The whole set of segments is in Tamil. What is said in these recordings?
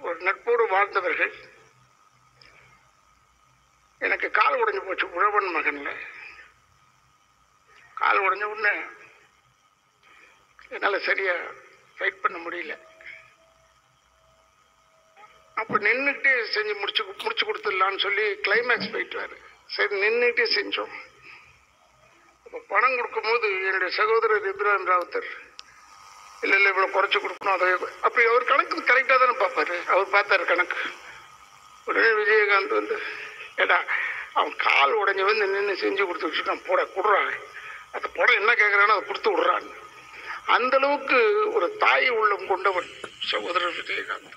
ஒரு நட்போடு வாழ்ந்தவர்கள். எனக்கு கால் உடைஞ்சு போச்சு. உழவன் மகன்ல கால் உடைஞ்ச உடனே என்னால் சரியா ஃபைட் பண்ண முடியல. அப்போ நின்றுட்டே செஞ்சு முடிச்சு கொடுத்துடலான்னு சொல்லி கிளைமேக்ஸ் போயிட்டாரு. சரி, நின்றுட்டே செஞ்சோம். அப்போ பணம் கொடுக்கும்போது என்னுடைய சகோதரர் இப்ராஹிம் ராவுத்தர், இல்லை இல்லை இவ்வளோ குறைச்சி கொடுக்கணும், அதை அப்படி அவர் கணக்கு கரெக்டாக தானே பார்ப்பாரு. அவர் பார்த்தாரு கணக்கு. உடனே விஜயகாந்த் வந்து, ஏடா அவன் கால் உடஞ்சி வந்து நின்று செஞ்சு கொடுத்து வச்சுட்டான், போட கொடுறான், அந்த படம் என்ன கேட்குறானோ அதை கொடுத்து விடுறான். அந்த அளவுக்கு ஒரு தாய் உள்ளம் கொண்டவன் சகோதரர் விஜயகாந்த்.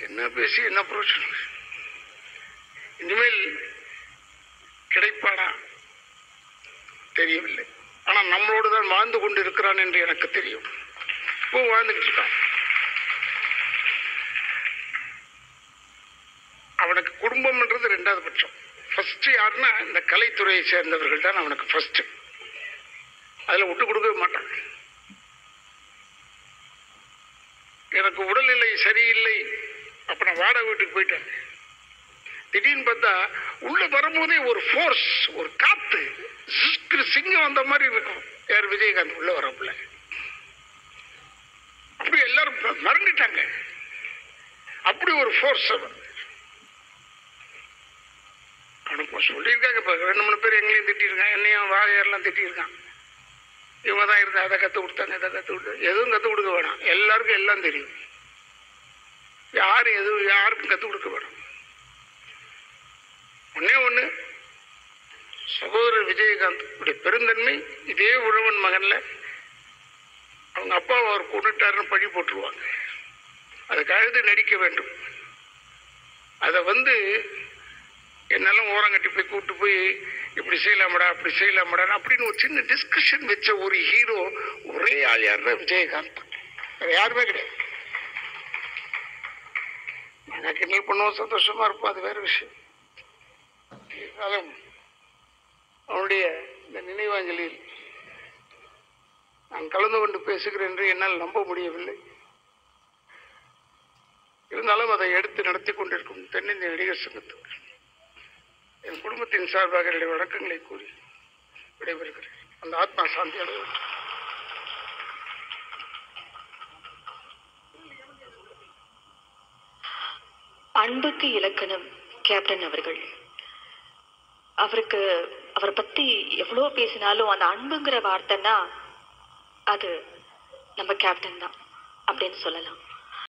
என்ன பேசி என்ன பிரயோஜனம்? இனிமேல் கிடைப்பானா தெரியவில்லை. ஆனால் நம்மளோடு தான் வாழ்ந்து கொண்டு இருக்கிறான் என்று எனக்கு தெரியும். இப்போ வாழ்ந்துகிட்டு இருக்கான். அவனுக்கு குடும்பம்ன்றது ரெண்டாவது பட்சம். ஃபர்ஸ்ட் யாருன்னா இந்த கலைத்துறையை சேர்ந்தவர்கள் தான் அவனுக்கு ஃபர்ஸ்ட். அதில் விட்டு கொடுக்கவே மாட்டான். எனக்கு உடல்நிலை சரியில்லை, அப்ப நான் வாடகை வீட்டுக்கு போயிட்டேன். திடீர்னு பார்த்தா உள்ள வரும்போதே ஒரு ஃபோர்ஸ், ஒரு காத்து, சிங்கம் வந்த மாதிரி இருக்கும். யார்? விஜயகாந்த் உள்ள வரப்புல அப்படி எல்லாரும் மறந்துட்டாங்க. அப்படி ஒரு ஃபோர்ஸ் அவனுக்கு சொல்லியிருக்காங்க. இப்போ 2-3 பேர் எங்களையும் திட்டிருக்கான், என்னையும் வாழையாரெல்லாம் திட்டிருக்கான். இவங்க தான் இருந்தா அதை கற்றுக் கொடுத்தாங்க, இதை கற்றுக் கொடுத்தாங்க. எதுவும் கற்றுக் கொடுக்க வேணாம், எல்லாருக்கும் எல்லாம் தெரியும். யாரும் எதுவும் யாருக்கும் கற்றுக் கொடுக்க வேணும். ஒன்னே ஒன்று, சகோதரர் விஜயகாந்த் இப்படி பெருந்தன்மை இதே உழவன் மகன்ல அவங்க அப்பாவை அவர் கொண்டுட்டாருன்னு பழி போட்டுருவாங்க. அதுக்கு அழுது நடிக்க வேண்டும். அதை வந்து என்னெல்லாம் ஓரங்கட்டி போய் கூப்பிட்டு போய் இப்படி செய்யலாமடா அப்படி செய்யலாமடா அப்படின்னு ஒரு சின்ன டிஸ்கஷன் வச்ச ஒரு ஹீரோ ஒரே ஆள் யாருன்னா விஜயகாந்த். வேற யாருமே கிடையாது. நாங்கள் கிண்டல் பண்ணுவோம், சந்தோஷமா இருப்போம், அது வேற விஷயம். இருந்தாலும் அவனுடைய இந்த நினைவாஞ்சலியில் நான் கலந்து கொண்டு பேசுகிறேன் என்று என்னால் நம்ப முடியவில்லை. இருந்தாலும் அதை எடுத்து நடத்தி கொண்டிருக்கும் தென்னிந்திய நடிகர் சங்கத்துக்கு என் குடும்பத்தின் சார்பாக என்னுடைய வணக்கங்களை கூறி விடைபெறுகிறேன். அந்த ஆத்மா சாந்தி அடைய வேண்டும். அன்புக்கு இலக்கணம் கேப்டன் அவர்கள். அவரை பத்தி எவ்வளோ பேசினாலும் அந்த அன்புங்கிற வார்த்தைன்னா அது நம்ம கேப்டன் தான் அப்படின்னு சொல்லலாம்.